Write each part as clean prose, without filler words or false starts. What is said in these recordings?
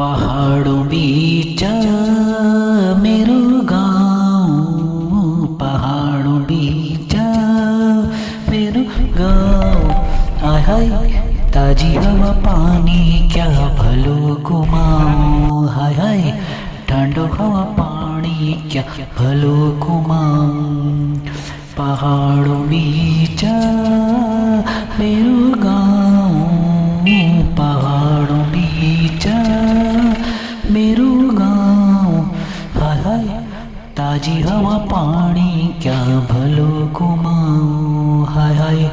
पहाड़ों बीच मेरो गाँव, पहाड़ों बीच मेरो गाँव। आय हाय ताजी हवा पानी क्या भलो घुमाऊं, हाय हाय ठंडो हवा पानी क्या भलो घुमाऊं। पहाड़ों बीच मेरो गाँव, पहाड़ों बीच मेरो गाँव। हाय हाय ताजी हवा पानी क्या भलो घुमाऊं, हाय हाय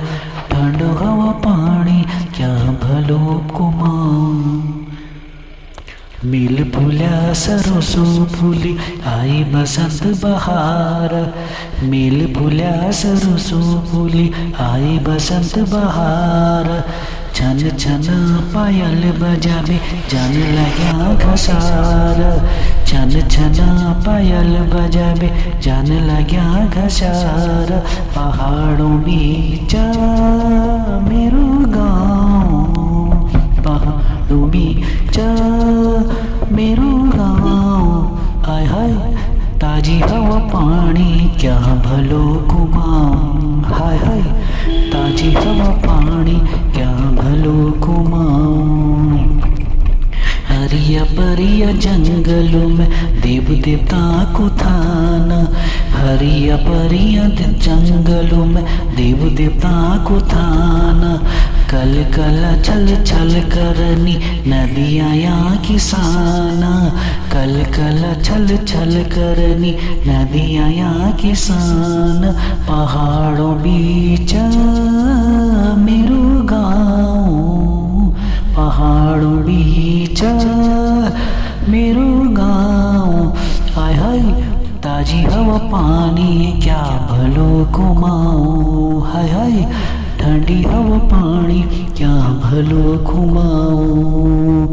ठंडो हवा पानी क्या भलो घुमाऊं। मिल फूला सरसों फूली आई बसंत बहार, मिल फूला सरसों फूली आई बसंत बहार। छन छन पायल बजावे जान लगा घसार, छन छन पायल बजावे जान लगा घसार। पहाड़ों बीच मेरो गाँव, पहाड़ों बीच मेरो गाँव। आय हाय ताजी हवा पानी क्या भलो घुमाऊं, हाय हाय ताजी हवा पानी क्या भलो घुमाऊं। हरिया परिया जंगलों में देव देवता को थाना, हरिया परिया जंगलों में देव देवता को थाना। कल कल छल छल करनी नदियाँ यहाँ किसाना, कल कल छल छल करनी नदियाँ यहाँ किसान। पहाड़ों बीच मेरो गाँव, पहाड़ों बीच मेरो गाँव। आय हाय ताजी हवा पानी क्या भलो घुमाऊं, हाय हाय ठंडी हवा पानी क्या भलो घुमाऊं।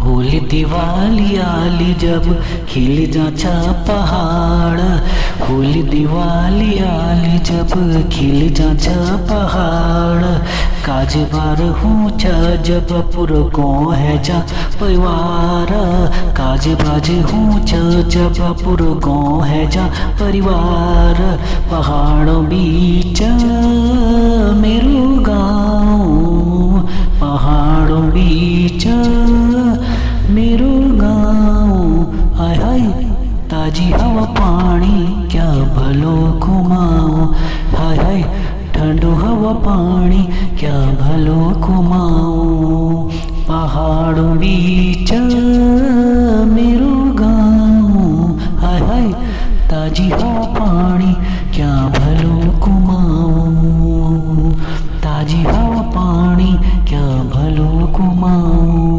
होली दिवाली आली जब खिल जाता पहाड़, होली दिवाली आली जब खिल जाता पहाड़। काज बार ऊँचा जब पुर गाँव है जा परिवार, काज बाज ऊँचा जब पुर गाँव है जा परिवार। पहाड़ों बीच मेरो गाँव, पहाड़ों बीच मेरो गाँव। आय हाय ताजी हवा पानी क्या भलो घुमाऊं, हाय हाय ठंडो हवा पानी क्या भलो घुमाऊं। पहाड़ों बीच मेरो गाँव, हाय हाय ताजी हवा पानी क्या भलो घुमाऊं, ताजी हवा पानी क्या भलो घुमाऊं।